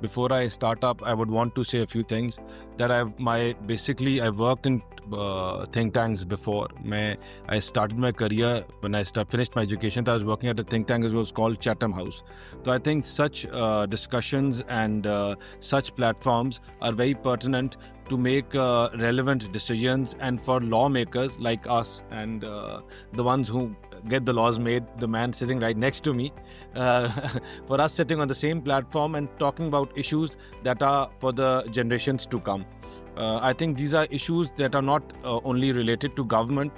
before I start up, I would want to say a few things that I worked in think tanks before. I started my career when I finished my education. I was working at a think tank. It was called Chatham House. So I think such discussions and such platforms are very pertinent to make relevant decisions, and for lawmakers like us and the ones who get the laws made, the man sitting right next to me, for us sitting on the same platform and talking about issues that are for the generations to come. I think these are issues that are not only related to government.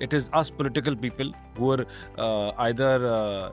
It is us political people who are either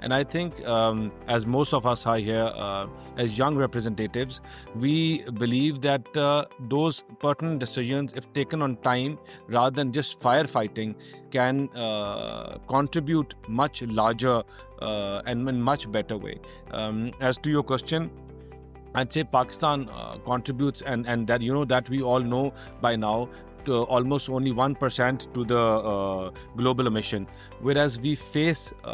And I think as most of us are here as young representatives, we believe that those pertinent decisions, if taken on time rather than just firefighting, can contribute much larger and in much better way. As to your question, I'd say Pakistan contributes, and that that we all know by now, to almost only 1% to the global emission, whereas we face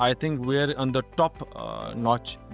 I think we're on the top notch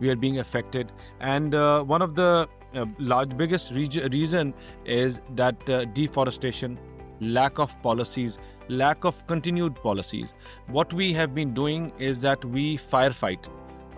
we are being affected. And one of the biggest reason is that deforestation, lack of policies, lack of continued policies. What we have been doing is that we firefight.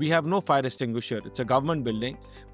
we have no fire extinguisher. It's a government building,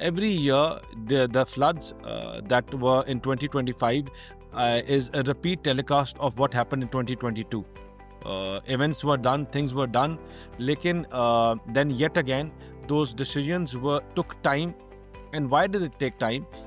Every year the floods that were in 2025 is a repeat telecast of what happened in 2022. Events were done, things were done, lekin then yet again those decisions took time. And why did it take time?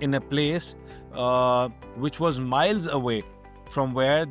in a place which was miles away from where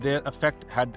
their effect had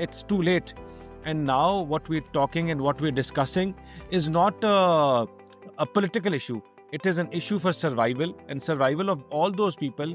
it's too late. And now what we're talking and what we're discussing is not a political issue. It is an issue for survival and survival of all those people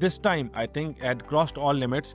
this time I think had crossed all limits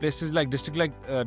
places like district like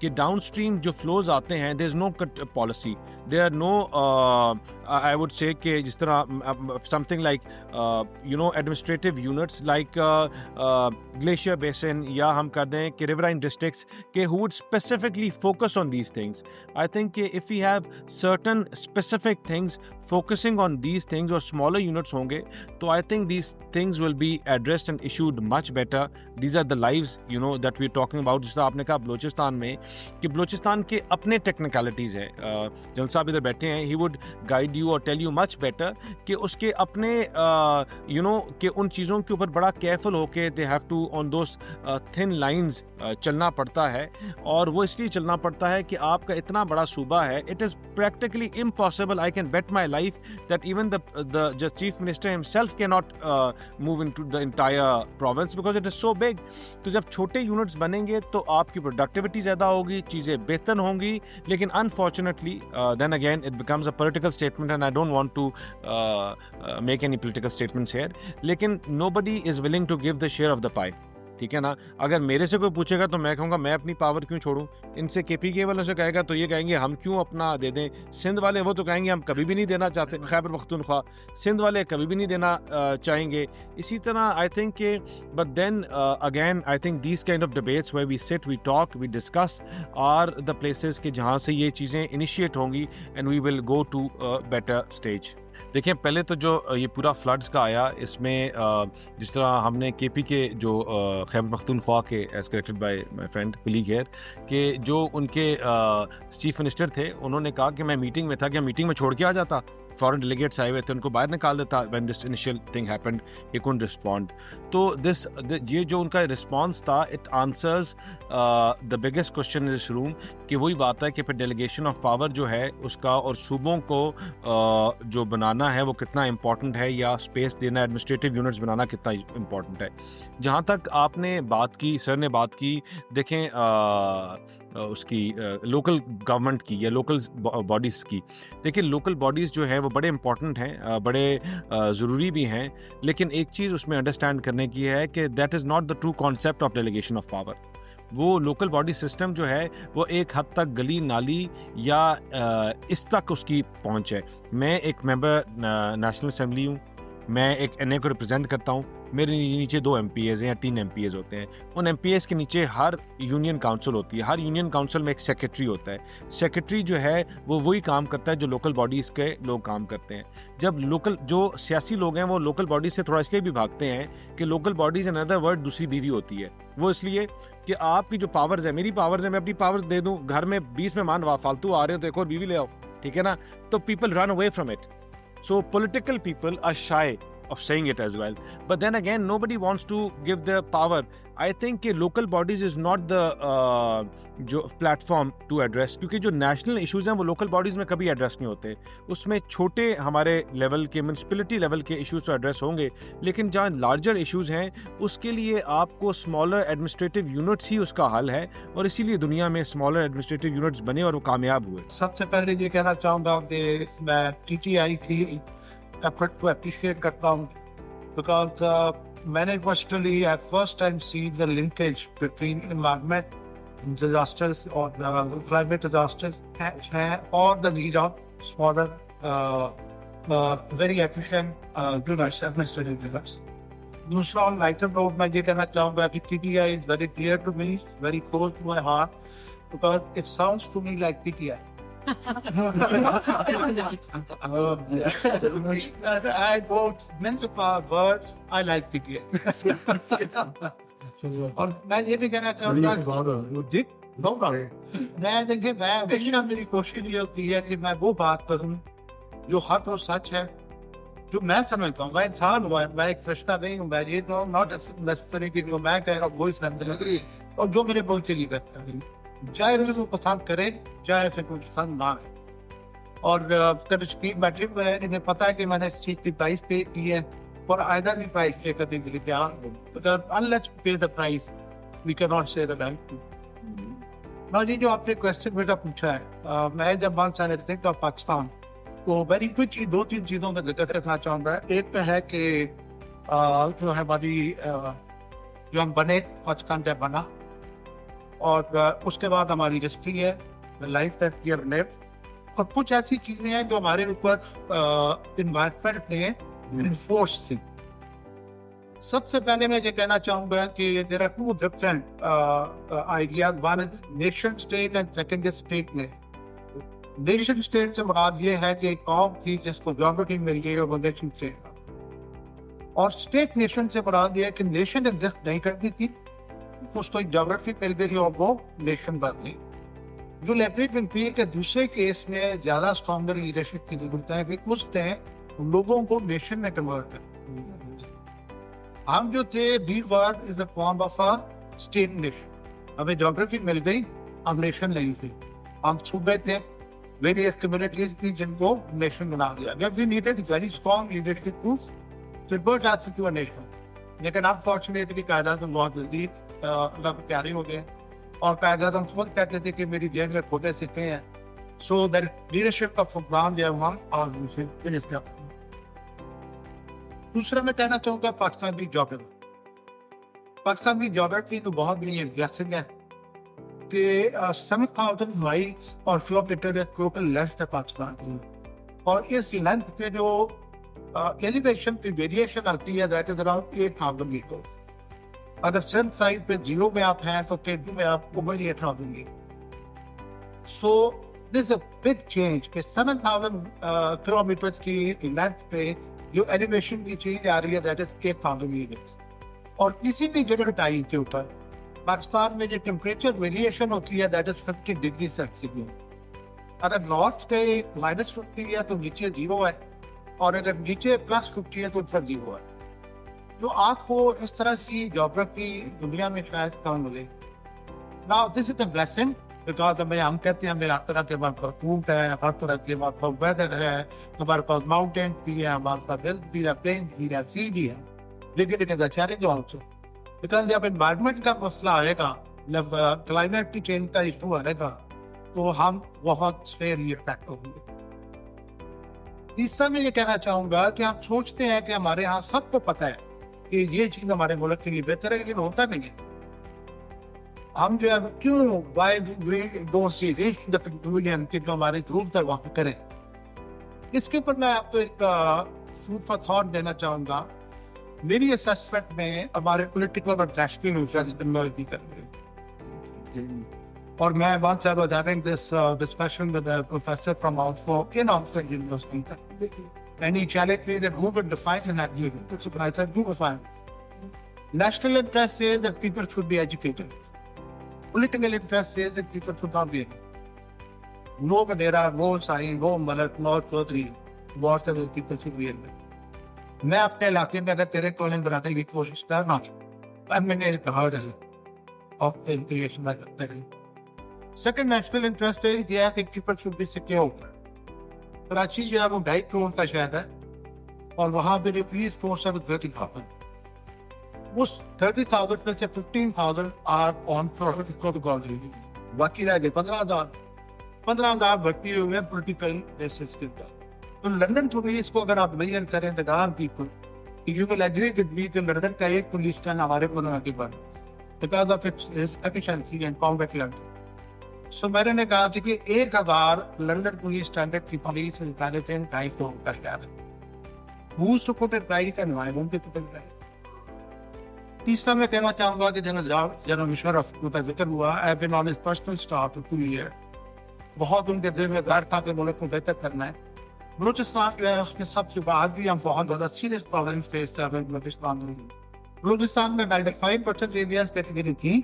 کہ down stream جو flows آتے ہیں there is no policy, there are no I would سے کہ جس طرح something like administrative units like glacier basin, یا ہم کر دیں کہ ریورائن ڈسٹرکٹس کہ who would specifically focus on these things. I think کہ if we have certain specific things focusing on these things اور smaller units ہوں گے تو I think these things will be addressed and issued much better. These are the lives that we're talking about. جس طرح آپ نے کہا بلوچستان میں کہ بلوچستان کے اپنے ٹیکنیکلٹیز ہیں, جنرل صاحب ادھر بیٹھے ہیں, he would guide you or tell you much better کہ اس کے اپنے کہ ان چیزوں کے اوپر بڑا کیئرفل ہو کے they have to on those thin lines چلنا پڑتا ہے, اور وہ اس لیے چلنا پڑتا ہے کہ آپ کا اتنا بڑا صوبہ ہے. It is practically impossible, I can bet my life that even the chief minister himself cannot move into the entire province because it is so big. تو جب چھوٹے یونٹس بنیں گے تو آپ کی پروڈکٹیوٹی زیادہ ہوگی, چیزیں بہتر ہوں گی, لیکن unfortunately then again it becomes a political statement and I don't want to make any political statements here, لیکن nobody is willing to give the share of the pie. ٹھیک ہے نا, اگر میرے سے کوئی پوچھے گا تو میں کہوں گا میں اپنی پاور کیوں چھوڑوں, ان سے کے پی کے والوں سے کہے گا تو یہ کہیں گے ہم کیوں اپنا دے دیں, سندھ والے وہ تو کہیں گے ہم کبھی بھی نہیں دینا چاہتے, خیبر پختونخوا سندھ والے کبھی بھی نہیں دینا چاہیں گے. اسی طرح آئی تھنک کہ but then again I think these kind of debates where we sit we talk we discuss are the places کہ جہاں سے یہ چیزیں انیشیٹ ہوں گی and we will go to better stage. دیکھیں پہلے تو جو یہ پورا فلڈس کا آیا, اس میں جس طرح ہم نے کے پی کے جو خیبر پختونخوا کے as corrected by my friend colleague here کہ جو ان کے چیف منسٹر تھے, انہوں نے کہا کہ میں میٹنگ میں تھا, کہ میٹنگ میں چھوڑ کے آ جاتا, فورن ڈیلیگیٹس آئے ہوئے تھے ان کو باہر نکال دیتا when this initial thing happened, he couldn't respond. تو یہ جو ان کا رسپانس تھا it answers the biggest question in this room کہ وہی بات ہے کہ پھر ڈیلیگیشن آف پاور جو ہے اس کا اور صوبوں کو جو بنانا ہے وہ کتنا امپورٹنٹ ہے, یا اسپیس دینا ایڈمنسٹریٹو یونٹس بنانا کتنا امپورٹنٹ ہے. جہاں تک آپ نے بات کی, سر نے بات کی, دیکھیں اس کی لوکل گورنمنٹ کی یا لوکل باڈیز کی, دیکھیں لوکل باڈیز جو ہیں وہ بڑے امپورٹنٹ ہیں, بڑے ضروری بھی ہیں, لیکن ایک چیز اس میں انڈرسٹینڈ کرنے کی ہے کہ that is not the true concept of delegation of power. وہ لوکل باڈی سسٹم جو ہے وہ ایک حد تک گلی نالی یا اس تک اس کی پہنچ ہے. میں ایک ممبر نیشنل اسمبلی ہوں, میں ایک این اے کو ریپرزینٹ کرتا ہوں, میرے نیچے 2 ایم پی ایز ہیں یا 3 ایم پی ایز ہوتے ہیں. ان ایم پی ایز کے نیچے ہر یونین کاؤنسل ہوتی ہے, ہر یونین کاؤنسل میں ایک سیکرٹری ہوتا ہے. سیکرٹری جو ہے وہ وہی کام کرتا ہے جو لوکل باڈیز کے لوگ کام کرتے ہیں. جب لوکل جو سیاسی لوگ ہیں وہ لوکل باڈیز سے تھوڑا اس لیے بھی بھاگتے ہیں کہ local bodies in other word دوسری بیوی ہوتی ہے. وہ اس لیے کہ آپ کی جو پاورز ہیں, میری پاورز ہیں, میں اپنی پاورز دے دوں, گھر میں 20 مہمان فالتو آ رہے ہیں تو ایک اور بیوی لے آؤ, ٹھیک ہے نا, تو people run away from it. So political people are shy of saying it as well, but then again nobody wants to give the power. I think کہ local bodies is not the جو platform to address, کیونکہ جو national issues ہیں وہ local bodies میں کبھی address نہیں ہوتے. اس میں چھوٹے ہمارے لیول کے municipality لیول کے issues تو address ہوں گے, لیکن جہاں larger issues ہیں اس کے لیے آپ کو smaller administrative units ہی اس کا حل ہے, اور اسی لیے دنیا میں smaller administrative units بنے اور وہ کامیاب ہوئے. سب سے پہلے یہ کہنا چاہوں گا کہ میں ٹی ٹی آئی کی ایفرٹ کو اپریشیٹ کرتا ہوں, بیکاز میں نے personally at first time see the linkage between environment disasters اور کلائمیٹ ڈیزاسٹرز اور the need of smaller very efficient units, administrative units. دوسرا آن لائٹر نوٹ میں یہ کہنا چاہوں گا کہ T T I is very clear to me, very close to my heart, because it sounds to me like P T I. I don't mince words. I like PTA. اور میں یہ بھی کہنا چاہوں گا میں دیکھیں میں ہمیشہ میری کوشش یہ ہوتی ہے کہ میں وہ بات کروں جو حق اور سچ ہے, جو میں سمجھتا ہوں. میں انسان ہوں, میں ایک فرشتہ نہیں ہوں, میں یہ تو ناٹ نیسسری کہ جو میں کہہ رہا ہوں وہی سمجھ, اور جو میرے بہت چلی کرتا ہے, چاہے اسے کو پسند کرے چاہے اسے کوئی پسند نہ کرے. اور شکیل بیٹھے ہوئے ہیں, انہیں پتا ہے کہ میں نے اس چیز کی پرائز پے کی ہے اور آئندہ بھی پرائز پے کرنے کے لیے تیار ہوں. unless we pay the price we cannot say the right. جی جو آپ نے کوشچن بیٹا پوچھا ہے, میں جب one side think of Pakistan تو ویری کچھ 2-3 چیزوں کا ذکر رکھنا چاہوں گا. ایک تو ہے کہ جو ہماری جو ہم بنے پاکستان جب بنا اور اس کے بعد ہماری ہسٹری ہے life that we have lived, اور کچھ ایسی چیزیں ہیں جو ہمارے اوپر انوائرمنٹ نے انفورس تھی. سب سے پہلے میں یہ کہنا چاہوں گا کہ there are two different ideas, one is nation state and second state. نے نیشن اسٹیٹ سے مراد یہ ہے کہ ایک قوم تھی جس کو جیوگرافی مل گئی اور وہ نیشن اسٹیٹ, اور اسٹیٹ نیشن سے مراد یہ ہے کہ نیشن ایگزسٹ نہیں کرتی تھی, اس کو ایک جیوگرافی مل گئی اور وہ نیشن بن گئی. جو لیبریٹ بنتی ہے کہ دوسرے کیس میں زیادہ اسٹرانگر لیڈرشپ کی ضرورت ہے کہ کچھ ہیں لوگوں کو نیشن میں کنورٹ کریں. ہم جو تھے بیر وار as a form of a state nation, ہمیں جیوگرافی مل گئی, ہم نیشن نہیں تھی, ہم صوبے تھے, ویریس کمیونٹیز تھی جن کو نیشن بنا دیا گیا. We needed very strong leadership tools to convert us to a nation. لیکن انفارچونیٹلی قائد اعظم بہت جلدی اللہ کے پیارے ہو گئے, اور قائد اعظم خود کہتے تھے کہ میری جیب میں کھوٹے سکے ہیں. سو دیٹ لیڈرشپ کا فقدان جو ہے وہاں. دوسرا میں کہنا چاہوں گا پاکستان کی جیوگرافی. پاکستان کی جیوگرافی تو بہت بڑی انٹرسٹنگ ہے کہ 7,000 مائلس اور کلومیٹر ٹوٹل لینتھ ہے پاکستان کی, اور اس لینتھ پہ جو ایلیویشن پہ ویریشن آتی ہے دیٹ از اراؤنڈ 8,000 میٹرز. اگر سرد سائڈ پہ زیرو میں آپ ہیں تو کیٹو میں آپ over 8,000 metres. So this a big change کہ 7,000 کلومیٹرز کی لینتھ پہ جو ایلیویشن کی چینج آ رہی ہے دیٹ از 8,000 میٹرز. اور کسی بھی جگہ ٹائم کے اوپر پاکستان میں جو ٹیمپریچر ویریشن ہوتی ہے دیٹ از 50 ڈگری سیلسیس. اگر نارتھ پہ -50 ہے تو نیچے 0 ہے, اور اگر نیچے +50 ہے تو اوپر 0 ہے. جو آپ کو اس طرح کی جیوگرافی دنیا میں شاید کم ملے. Now this is a blessing because ہم کہتے ہیں ہمیں ہر طرح کے خرطوط ہے, ہر طرح کے ویدر ہے, ہمارے پاس ماؤنٹین بھی ہے, ہمارے پاس ہل بھی ہے, پلین بھی ہے, سی بھی ہے. لیکن it is a challenge also because جب انوائرمنٹ کا مسئلہ آئے گا, جب کلائمیٹ کی چینج کا ایشو آئے گا تو ہم بہت سیویئرلی افیکٹ ہوں گے. تیسرا میں یہ کہنا چاہوں گا کہ ہم سوچتے ہیں کہ ہمارے یہاں سب کو پتہ ہے کہ یہ چیز ہمارے ملک کے لیے بہتر ہے, لیکن ہوتا نہیں ہے. ہم جو ہے کیوں why we don't see reach the conclusion کہ جو ہماری ضرورت ہے وہاں کریں. اس کے اوپر میں آپ کو ایک فوڈ فار تھاٹ دینا چاہوں گا. میری اسسمنٹ میں ہمارے پولیٹیکل اور نیشنل ایشوز انوالو کر رہے ہیں, اور میں once I was having this discussion with a professor from Oxford in Oxford University, and he challenged me that who would define the national interest. I said, who define it? National interest says that people should be educated. Political interest says that people should not be educated. No Gadera, no Sahi, no Malak, no Chaudhary, whatever people should be educated. میں اپنے علاقے میں اگر تیرے college بنانے کی کوشش کرنا, میں نے کہا آف انٹیگریشن میں کرتے ہیں. سیکنڈ نیشنل انٹرسٹ یہ ہے کہ people should be secure. Karachi جو ہے وہ 2.5 کروڑ کا شہر ہے, اور وہاں پہ پولیس فورس ہے 30,000. اس 30,000 میں سے 15,000 آر آن پروٹوکول, باقی رہ گئے 15,000 بھرتی ہوئے ہیں پولیٹیکل بیسس کے اوپر. تو لندن پولیس کو اگر آپ میئر کریں تو people you will agree with me کہ لندن کا ایک پولیس اسٹیشن ہمارے ملک کے بن because of its efficiency and compact London. So میں نے کہا تھا کہ 1,000 لندن پولیس اسٹینڈرڈ کی پولیس پہلے تھے 2.5 کروڑ کا شہر ہے. Who's to put it right and why won't they put it right? تیسرا میں کہنا چاہوں گا کہ جنرل مشرف کا ذکر ہوا. I have been on his personal staff for 2 years. بہت ان کے دل میں ڈر تھا کہ ملک کو بہتر کرنا ہے. بلوچستان جو ہے اس کے سب سے بعد بھی ہم بہت زیادہ سیریس پرابلم فیس کر رہے ہیں بلوچستان میں. بلوچستان میں 95% ایریاز کیٹیگری تھی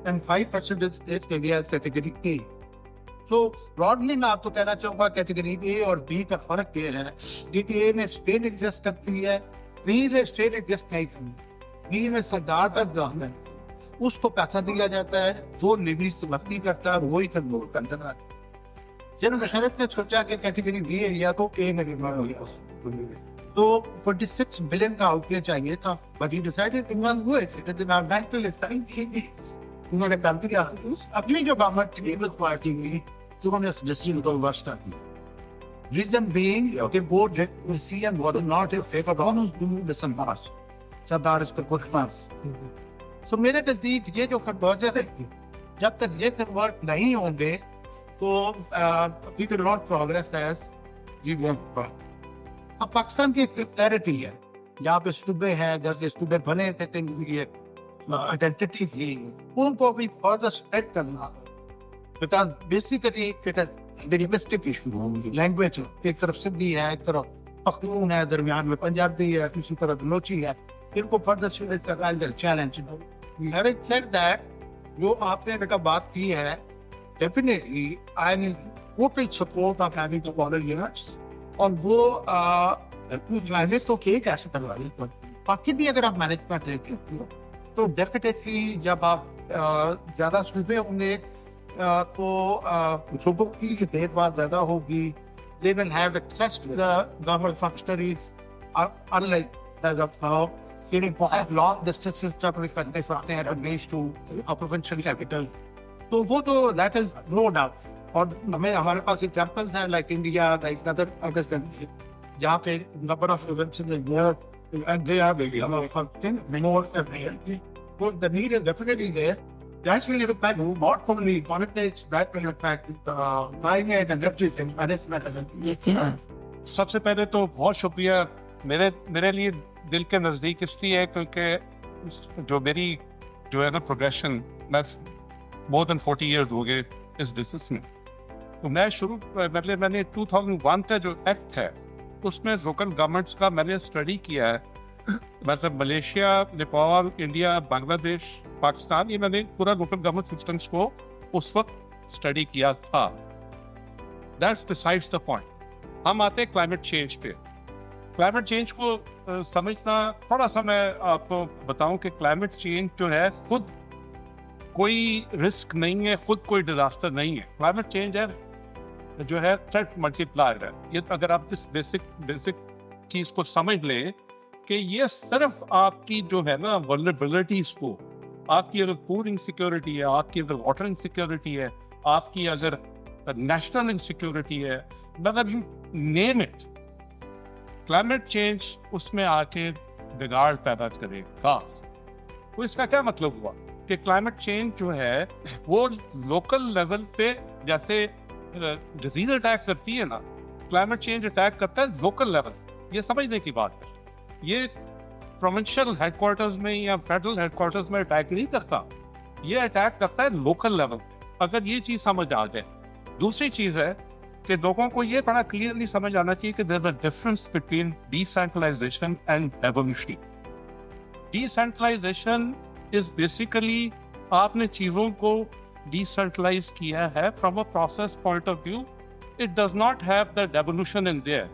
and 5% areas category A. So broadly میں آپ کو کہنا چاہوں گا کیٹیگری اے اور بی کا فرق یہ ہے کہ اے میں اسٹیٹ ایگزسٹ کرتی ہے, بی میں اسٹیٹ ایگزسٹ نہیں کرتی. بی میں سردار تک جانا ہے, اس کو پیسہ دیا جاتا ہے, وہ لیوی سے بھرتی کرتا ہے, وہی کنٹرول کرتا ہے. جنرل مشرف نے سوچا کہ کیٹیگری بی ایریا کو اے میں کنورٹ ہو گیا تو 46 بلین کا آؤٹ لے چاہیے تھا, but he decided to one do it. انہوں نے کر دیا. اپنی جو گورنمنٹ کی لیبر پارٹی کی انہوں نے ڈسیزن کو ریورس کر دیا. ریزن بینگ کہ وہ decision was not in favour of the سردار اس پہ پش پاس. سو میرے نزدیک یہ جو کنورجن ہے جب تک یہ کنورٹ نہیں ہوں گے تو we will not progress as we want. اب پاکستان کی کلیئرٹی ہے، جہاں پہ صوبے ہیں، جیسے صوبے بنے تھے آئیڈینٹی تھی، ان کو بھی فردر اسپریڈ کرنا، because basically it is linguistic issue. Language ایک طرف سندھی ہے، ایک طرف پختون ہے، درمیان میں پنجابی ہے، دوسری طرف بلوچی ہے، ان کو فردر اسپریڈ کرنا چیلنج. ہیونگ سیڈ دیٹ، جو آپ نے بیٹا بات کی ہے، definitely I will total support of having to follow units. اور وہ مینج تو کیے جا سکتا ہے، باقی بھی اگر آپ مینجمنٹ دیکھیں تو ڈیفینیٹلی جب آپ زیادہ صوبے ہوں گے تو لوگوں کی دیر بعد زیادہ ہوگی. They will have access to the government functionaries, unlike as of now, getting long distances traveling from their base to a provincial capital. So وہ تو that is no doubt. اور ہمیں ہمارے پاس ایگزامپلس ہیں like India, like other country, جہاں پہ number of provinces is more and they are functioning more efficiently. So the need is definitely there. That will impact not only politics, that will impact climate and everything, management. سب سے پہلے تو بہت شکریہ. میرے لیے دل کے نزدیک اس لیے ہے کیونکہ جو میری جو ہے نا پروگریشن، میں مور دین 40 ایئرز ہو گئے اس بزنس میں. تو میں مطلب میں نے 2001 کا جو ایکٹ ہے اس میں لوکل گورنمنٹس کا میں نے اسٹڈی کیا ہے، مطلب ملیشیا، نیپال، انڈیا، بنگلہ دیش، پاکستان، یہ میں نے پورا لوکل گورنمنٹ سسٹمس کو اس وقت اسٹڈی کیا تھا. That's besides the point. ہم آتے ہیں کلائمیٹ چینج پہ. کلائمیٹ چینج کو سمجھنا تھوڑا سا میں آپ کو بتاؤں کہ کلائمیٹ چینج جو ہے خود کوئی رسک نہیں ہے، خود کوئی ڈیزاسٹر نہیں ہے. کلائمیٹ چینج ہے جو ہے تھریٹ ملٹی پلائر ہے. یہ اگر آپ اس بیسک چیز کو سمجھ لیں کہ یہ صرف آپ کی جو ہے نا ولنریبلٹیز کو، آپ کی اگر فوڈ انسیکیورٹی ہے، آپ کی اگر واٹر انسیکیورٹی ہے، آپ کی اگر نیشنل انسیکیورٹی ہے، مطلب you name it, climate change اس میں آ کے بگاڑ پیدا کرے گا. تو اس کا کیا مطلب ہوا کہ کلائمیٹ چینج جو ہے وہ لوکل لیول پہ جیسے ڈیزیز اٹیک کرتی ہے نا، کلائمیٹ چینج اٹیک کرتا ہے لوکل لیول. یہ سمجھنے کی بات ہے. یہ پروونشل ہیڈ کوارٹرز میں یا فیڈرل ہیڈ کوارٹرز میں اٹیک نہیں کرتا، یہ اٹیک کرتا ہے لوکل لیول. اگر یہ چیز سمجھ آ جائے. دوسری چیز ہے کہ لوگوں کو یہ بڑا کلیئرلی سمجھ آنا چاہیے کہ there is a difference between decentralisation and evolution. Decentralisation is basically آپ نے چیزوں کو ڈیسینٹرلائز کیا ہے from a process point of view. It does not have the devolution in there.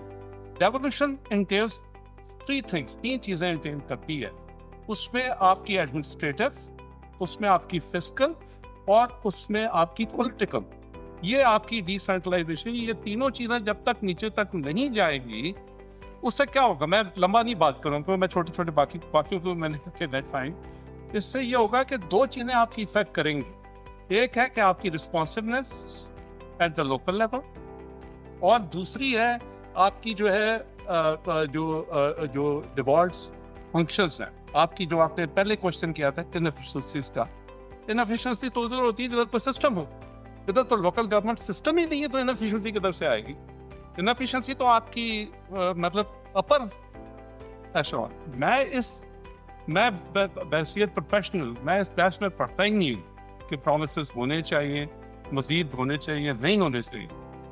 Devolution entails تین چیزیں انٹیل کرتی ہے. اس میں آپ کی ایڈمنسٹریٹو، اس میں آپ کی فسکل اور اس میں آپ کی پولیٹیکل. یہ آپ کی ڈیسینٹرلائزیشن، یہ تینوں چیزیں جب تک نیچے تک نہیں جائے گی اس سے کیا ہوگا. میں لمبا نہیں بات کروں تو میں چھوٹے چھوٹے باقیوں کو میں نے فائن. اس سے یہ ہوگا کہ دو چیزیں آپ کی افیکٹ کریں گی. ایک ہے کہ آپ کی رسپانسونیس ایٹ دا لوکل لیول، اور دوسری ہے آپ کی جو ہے جو ڈیوالٹس فنکشنز ہیں آپ کی، جو آپ نے پہلے کوشچن کیا تھا انفیشنسیز کا. انفیشنسی تو ادھر ہوتی ہے جدھر کوئی سسٹم ہو. ادھر تو لوکل گورنمنٹ سسٹم ہی نہیں ہے تو انفیشنسی کدھر سے آئے گی. انفیشنسی تو آپ کی مطلب اپر ایشور. میں بحیثیت پروفیشنل میں اس بحث میں پڑھتا ہی نہیں ہوں کہ پرومسز ہونے چاہیے، مزید ہونے چاہیے، نہیں ہونے چاہیے.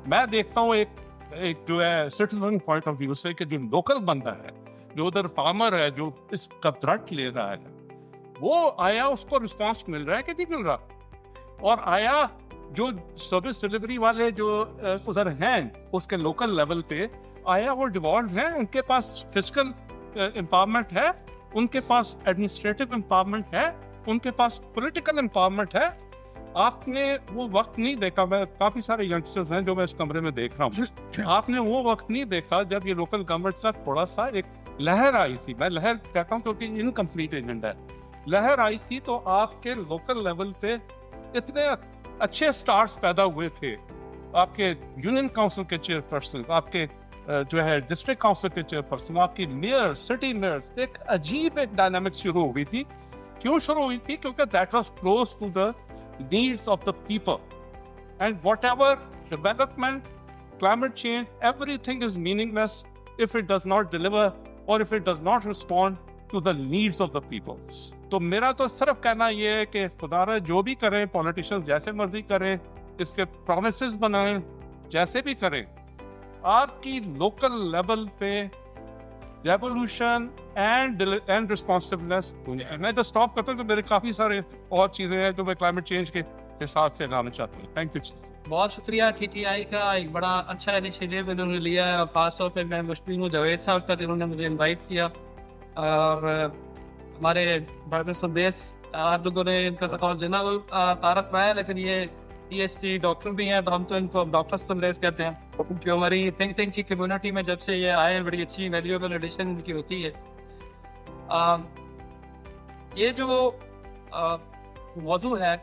میں دیکھتا ہوں ایک جو ہے سٹیزن پوائنٹ آف ویو سے کہ جو لوکل بندہ ہے، جو ادھر فارمر ہے، جو اس کا درخت لے رہا ہے، وہ آیا اس کو رسپانس مل رہا ہے کہ نہیں مل رہا، اور آیا جو سروس ڈلیوری والے جو ادھر ہیں اس کے لوکل لیول پہ آیا وہ ڈیوالوڈ ہیں، ان کے پاس فسکل امپاورمنٹ ہے، ان کے پاس ایڈمنسٹریٹو امپاورمنٹ ہے، ان کے پاس پولیٹیکل امپاورمنٹ ہے. آپ نے وہ وقت نہیں دیکھا. میں کافی سارے ینگسٹرز ہیں جو میں اس کمرے میں دیکھ رہا ہوں. آپ نے وہ وقت نہیں دیکھا جب یہ لوکل گورنمنٹ کا تھوڑا سا ایک لہر آئی تھی. میں لہر کہتا ہوں کیونکہ انکمپلیٹ ایجنڈا ہے. لہر آئی تھی تو آپ کے لوکل لیول پہ اتنے اچھے سٹارز پیدا ہوئے تھے. آپ کے یونین کاؤنسل کے چیئر پرسن، آپ کے جو ہے ڈسٹرکٹ کاؤنسل کے چیئر پرسن، آپ کی میئر، سٹی میئرز، ایک عجیب ایک ڈائنامک شروع ہوئی تھی. کیوں شروع ہوئی تھی؟ کیونکہ that was close to the needs of the people. And whatever development, climate change, everything is meaningless if it does not deliver or if it does not respond to the needs of the people. تو میرا تو صرف کہنا یہ ہے کہ خدا جو بھی کریں, پولیٹیشینز جیسے مرضی کریں, اس کے پرومسز بنائیں, جیسے بھی کریں, آپ کی لوکل لیول پہ ریولیوشن اینڈ رسپانسبلنس. میں تو اسٹاپ کرتا ہوں کہ میرے کافی سارے اور چیزیں ہیں جو میں کلائمیٹ چینج کے حساب سے لانا چاہتا ہوں. Thank you. بہت شکریہ. ٹی ٹی آئی کا ایک بڑا اچھا انیشیٹو انہوں نے لیا ہے, اور خاص طور پہ میں مشکل ہوں جاوید صاحب کا جنہوں نے مجھے انوائٹ کیا, اور ہمارے ڈاکٹر سندیش آپ لوگوں نے ان کا بطور جنرل تعارف کرایا, لیکن یہ پی ایچ ڈی ڈاکٹر بھی ہیں, تو ہم تو ان کو ڈاکٹر سندیش کہتے ہیں, جو ہماری تھنک ٹینک کی کمیونٹی میں جب سے یہ آئے بڑی اچھی ویلیویبل ایڈیشن ان کی ہوتی ہے. یہ جو موضوع ہے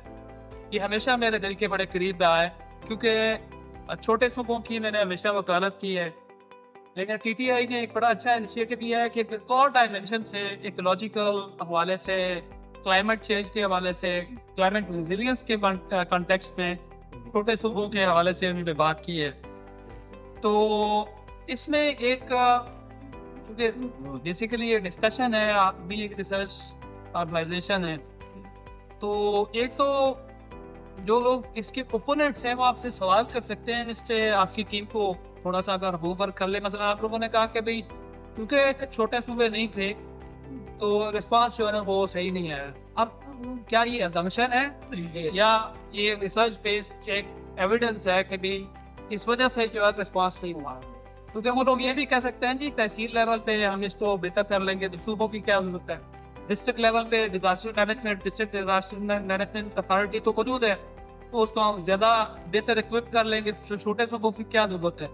یہ ہمیشہ میرے دل کے بڑے قریب رہا ہے, کیونکہ چھوٹے صوبوں کی میں نے ہمیشہ وکالت کی ہے, لیکن ٹی ٹی آئی نے ایک بڑا اچھا انیشیٹو یہ ہے کہ ایک اور ڈائمینشن سے, ایکولوجیکل حوالے سے, کلائمیٹ چینج کے حوالے سے, کلائمیٹ ریزیلینس کے کانٹیکسٹ میں چھوٹے صوبوں کے حوالے سے انہوں نے بات کی ہے. تو اس میں ایک کیونکہ بیسیکلی یہ ڈسکشن ہے, آپ بھی ایک ریسرچ آرگنائزیشن ہے, تو ایک تو جو لوگ اس کے اوپوننٹس ہیں وہ آپ سے سوال کر سکتے ہیں, اس سے آپ کی ٹیم کو تھوڑا سا اگر ہوم ورک کر لے. مثلا آپ لوگوں نے کہا کہ بھائی کیونکہ چھوٹے صوبے نہیں تھے تو رسپانس جو ہے نا وہ صحیح نہیں ہے. اب کیا یہ ازمپشن ہے یا یہ ریسرچ بیسڈ ایک ایویڈنس ہے کہ بھی اس وجہ سے جو ہے رسپانس نہیں ہوا؟ کیونکہ وہ لوگ یہ بھی کہہ سکتے ہیں جی تحصیل لیول پہ ہم اس کو بہتر کر لیں گے, تو صوبوں کی کیا ضرورت ہے, ڈسٹرکٹ لیول پہ disaster management, district disaster management authority تو موجود ہے, تو اس کو ہم زیادہ بہتر اکوپ کر لیں گے, چھوٹے صوبوں کی کیا ضرورت ہے.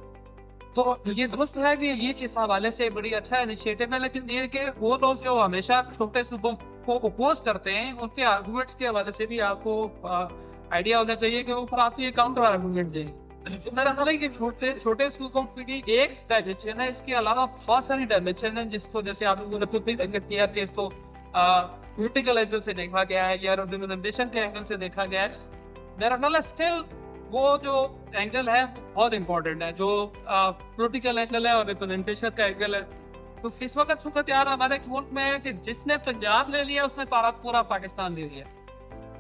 تو یہ درست ہے کہ یہ اس حوالے سے بڑی اچھا انیشیٹو ہے, لیکن یہ کہ وہ لوگ جو ہمیشہ چھوٹے صوبوں کو اپوز کرتے ہیں ان کے آرگومنٹس کے حوالے سے بھی آپ کو آئیڈیا ہونا چاہیے کہ اوپر آپ یہ کاؤنٹر آرگومنٹ دیں. میرا خیال ہے کہ چھوٹے صوبوں کی ایک ڈائمینشن ہے, اس کے علاوہ بہت ساری ڈائمینشن ہیں جس کو جیسے آپ لوگوں نے خود بھی ذکر کیا کہ اس کو پولیٹیکل اینگل سے دیکھا گیا ہے یا ریپرزنٹیشن کے اینگل سے دیکھا گیا ہے. میرا خیال ہے اسٹل وہ جو اینگل ہے بہت امپورٹنٹ ہے, جو پولیٹیکل اینگل ہے اور ریپرزنٹیشن کا اینگل ہے. تو اس وقت صورت یار ہمارے ملک میں ہے کہ جس نے پنجاب لے لیا اس نے پورا پاکستان لے لیا.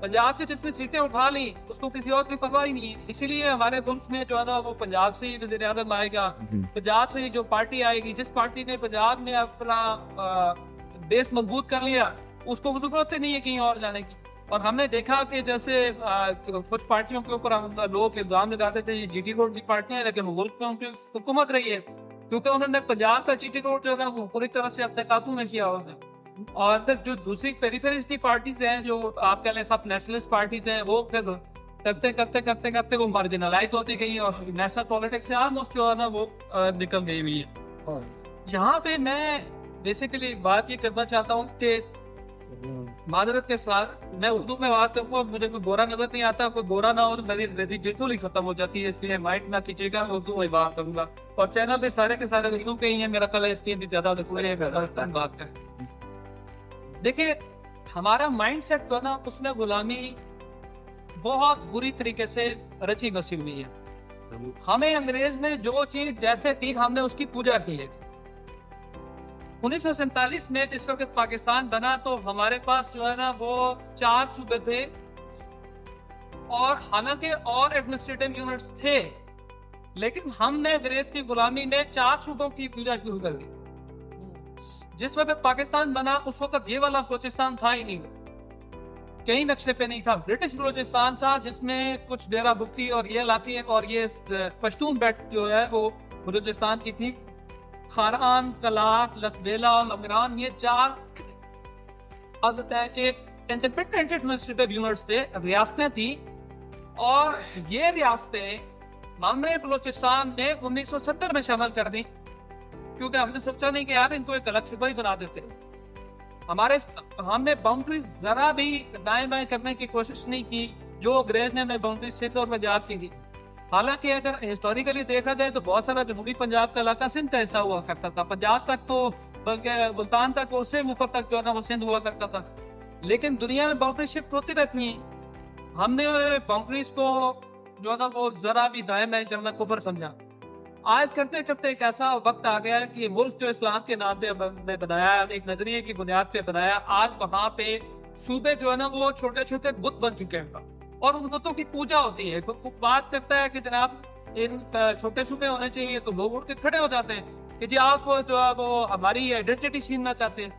پنجاب سے جس نے سیٹیں اٹھا لی اس کو کسی اور کی پرواہ ہی نہیں ہے. اسی لیے ہمارے ملک میں جو ہے نا وہ پنجاب سے ہی وزیر اعظم آئے گا, پنجاب سے ہی جو پارٹی آئے گی, جس پارٹی نے پنجاب میں اپنا بیس مضبوط کر لیا اس کو ضرورت نہیں ہے کہیں اور جانے کی. اور ہم نے دیکھا کہ جیسے کچھ پارٹیوں کے اوپر لوگ الزام لگاتے تھے یہ جی ٹی روڈ کی پارٹیاں ہیں, لیکن ملک میں ان کی حکومت رہی ہے کیونکہ انہوں نے پنجاب کا جی ٹی روڈ جو ہے نا وہ پوری طرح سے اپنے قابو میں کیا ہوا ہے. اور جو دوسری فیریفیرسٹی پارٹیز ہیں, جو آپ کہہ لیں سب نیشنلسٹ پارٹیز ہیں, وہ پھر کرتے وہ مارجنلائز ہوتی گئی اور نیشنل پالیٹکس سے آلموسٹ جو ہے نا وہ نکل گئی ہوئی ہے. یہاں پہ میں بیسیکلی بات یہ کرنا چاہتا ہوں کہ معذرت کے ساتھ میں اردو میں بات کروں, مجھے کوئی گورا نظر نہیں آتا, کوئی گورا نہ ہو تو میری ریزیڈیٹول ہی ختم ہو جاتی ہے, اس لیے مائنڈ نہ کیجیے گا, اردو میں بات کروں گا. اور چینل پہ سارے کے سارے اردو پہ ہی ہیں, میرا خیال ہے اس لیے بھی زیادہ بات ہے. دیکھیں ہمارا مائنڈ سیٹ جو نا اس میں غلامی بہت بری طریقے سے رچی بسی ہوئی ہے. ہمیں انگریز نے جو چیز جیسے تھی ہم نے اس کی پوجا کی ہے. 1947 میں جس وقت پاکستان بنا تو ہمارے پاس جو ہے نا وہ 4 صوبے تھے, اور حالانکہ اور ایڈمنسٹریٹو یونٹس تھے, لیکن ہم نے انگریز کی غلامی میں 4 صوبوں کی پوجا شروع کر دی. جس وقت پاکستان بنا اس وقت یہ والا بلوچستان تھا ہی نہیں, کہیں نقشے پہ نہیں تھا. برٹش بلوچستان تھا جس میں کچھ ڈیرہ بکری اور یہ علاقے اور یہ پشتون بیلٹ جو ہے وہ بلوچستان کی تھی. خاران, کلاٹ, لسبیلا اور لمگران, یہ 4 ایڈمنسٹریٹو یونٹس تھے, ریاستیں تھیں. اور یہ ریاستیں معمر بلوچستان نے 1970 میں شامل کر دی, کیونکہ ہم نے سوچا نہیں کہ یار ان کو ایک الگ صوبہ ہی بنا دیتے. ہم نے باؤنڈریز ذرا بھی دائیں بائیں کرنے کی کوشش نہیں کی جو انگریز نے ہمیں باؤنڈریز سندھ اور پنجاب کی تھی. حالانکہ اگر ہسٹوریکلی دیکھا جائے تو بہت سارا جنوبی پنجاب کا علاقہ سندھ کا حصہ ہوا کرتا تھا, پنجاب تک تو بلکہ ملتان تک اور سے اوپر تک جو ہے نا وہ سندھ ہوا کرتا تھا. لیکن دنیا میں باؤنڈری شفٹ ہوتی رہتی ہیں. ہم نے باؤنڈریز کو جو ہے نا وہ ذرا بھی دائیں بائیں کرنا کفر سمجھا. آج کرتے کرتے ایک ایسا وقت آ گیا ہے کہ یہ ملک جو اسلام کے نام پہ نے بنایا ہے, ایک نظریے کی بنیاد پہ بنایا, آج وہاں پہ صوبے جو ہے نا وہ چھوٹے چھوٹے بت بن چکے ہیں اور ان بتوں کی پوجا ہوتی ہے. بات کرتا ہے کہ جناب ان چھوٹے صوبے ہونے چاہیے, تو لوگ اٹھ کے کھڑے ہو جاتے ہیں کہ جی آپ جو ہے وہ ہماری آئیڈینٹی چھیننا چاہتے ہیں.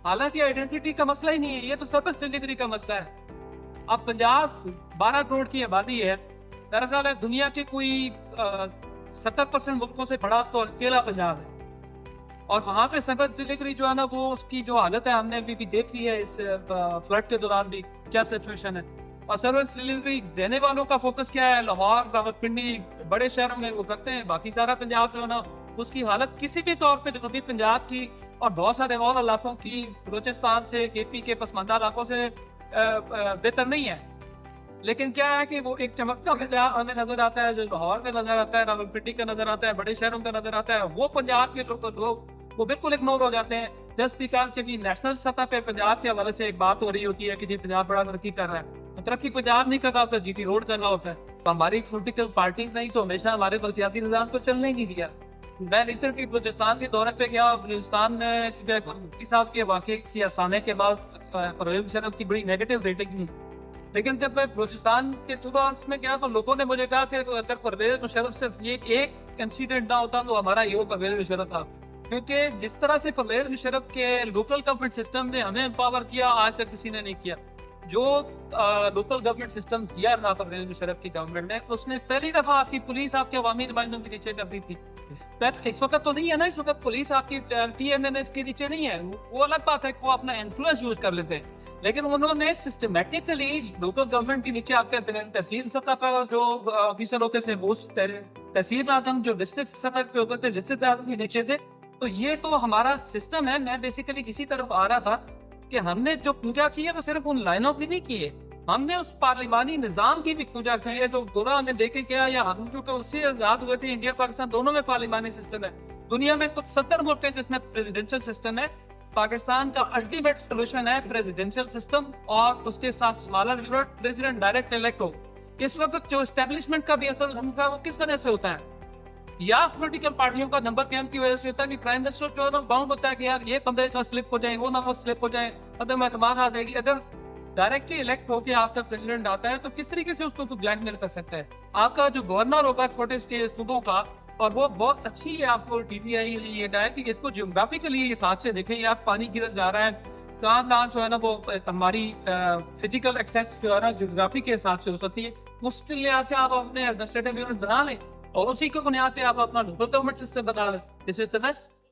حالانکہ آئیڈینٹی کا مسئلہ ہی نہیں ہے, یہ تو سروس ڈلیوری کا مسئلہ ہے. اب پنجاب 12 کروڑ کی آبادی ہے, میرا خیال ہے دنیا کے کوئی 70% ملکوں سے بڑا تو اکیلا پنجاب ہے, اور وہاں پہ سروس ڈلیوری جو ہے نا وہ اس کی جو حالت ہے ہم نے ابھی بھی دیکھ لی ہے اس فلڈ کے دوران بھی کیا سچویشن ہے. اور سروس ڈلیوری دینے والوں کا فوکس کیا ہے, لاہور, راولپنڈی, بڑے شہروں میں وہ کرتے ہیں, باقی سارا پنجاب جو ہے نا اس کی حالت کسی بھی طور پہ جنوبی پنجاب کی اور بہت سارے اور علاقوں کی, بلوچستان سے, کے پی کے پسماندہ علاقوں سے بہتر نہیں ہے. لیکن کیا ہے کہ وہ ایک چمکتا پنجاب ہمیں نظر آتا ہے جو لاہور میں نظر آتا ہے, راولپنڈی کا نظر آتا ہے, بڑے شہروں کا نظر آتا ہے. وہ پنجاب کے لوگ وہ بالکل اگنور ہو جاتے ہیں جسٹ بیکاز کہ نیشنل سطح پہ پنجاب کے حوالے سے ایک بات ہو رہی ہوتی ہے کہ جی پنجاب بڑا ترقی کر رہا ہے. ترقی پنجاب نہیں کر رہا ہوتا, جی ٹی روڈ کر رہا ہوتا ہے. ہماری پولیٹیکل پارٹی نہیں تو ہمیشہ ہمارے بلسیاتی نظام کو چلنے نہیں دیا. میں ریسنٹلی بلوچستان کے دورے پہ گیا, بلوچستان میں صاحب کے واقعے کی افسانے کے بعد پرویز مشرف کی بڑی نیگیٹو ریٹنگ تھی. لیکن جب میں بلوچستان کے ٹورس میں گیا تو لوگوں نے مجھے کہا کہ اگر پرویز مشرف صرف یہ ایک انسیڈنٹ نہ ہوتا تو ہمارا یہ پرویز مشرف تھا. کیونکہ جس طرح سے پرویز مشرف کے لوکل گورنمنٹ سسٹم نے ہمیں امپاور کیا, آج تک کسی نے نہیں کیا. جو لوکل گورنمنٹ سسٹم کیا تھا پرویز مشرف کی گورنمنٹ نے, اس نے پہلی دفعہ آپ کی پولیس آپ کے عوامی نمائندوں کے نیچے کر دی تھی. اس وقت تو نہیں ہے نا, اس وقت پولیس آپ کی ٹی ایم این ایس کے نیچے نہیں ہے. وہ الگ بات ہے کہ وہ اپنا انفلوئنس یوز کر لیتے ہیں, لیکن انہوں نے سسٹمیٹکلی لوکل گورنمنٹ کے نیچے آپ کے تحصیل سطح پر جو آفیسر ہوتے تھے وہ تحصیل اعظم, جو ڈسٹرکٹ سطح پہ ہوتے تھے ڈسٹرکٹ اعظم کے نیچے سے. تو یہ تو ہمارا سسٹم ہے. میں بیسیکلی کسی طرف آ رہا تھا کہ ہم نے جو پوجا کی ہے وہ صرف ان لائنوں کی نہیں کی ہے, ہم نے اس پارلیمانی نظام کی بھی پوجا کی ہے. تو دورہ ہمیں دیکھے کیا, یا ہم جو کہ اس سے آزاد ہوئے تھے, انڈیا پاکستان دونوں میں پارلیمانی سسٹم ہے. دنیا میں کچھ 70 ملک ہے جس میں پریزیڈنشل سسٹم ہے. پاکستان کا الٹیمیٹ سولوشن ہے پریزیڈنشل سسٹم, اور اس کے ساتھ smaller unit president direct elect ہو. اس وقت جو اسٹیبلشمنٹ کا بھی اثر ہوتا ہے وہ کس طرح سے ہوتا ہے, یا پولیٹیکل پارٹیوں کا نمبر کیمپ کی وجہ سے ہوتا ہے کہ پرائم منسٹر جو ہے نا باؤنڈ ہوتا ہے کہ یار یہ بندے کا سلپ ہو جائے, وہ نہ سلپ ہو جائے, عدم اعتماد آ جائے گی. اگر ڈائریکٹلی الیکٹ ہو کے آپ کا پریزیڈنٹ آتا ہے تو کس طریقے سے اس کو بلیک میل کر سکتا ہے. آپ کا جو گورنر ہوگا چھوٹے صوبوں کا, اور وہ بہت اچھی ہے, آپ کو ٹی وی آئی یہ ڈائر کہ اس کو جیوگرافیکلی حساب سے دیکھیں, یا پانی کدھر جا رہا ہے, کہاں جو ہے نا وہ ہماری فزیکل ایکسیس جو ہے نا جیوگرافی کے حساب سے ہو سکتی ہے. اس کے لحاظ سے آپ اپنے ایڈمنسٹریٹو یونٹس بنا لیں, اور اسی کو بنیاد پہ آپ اپنا لوکل گورنمنٹ سسٹم بنا لیں. دس از دی بیسٹ.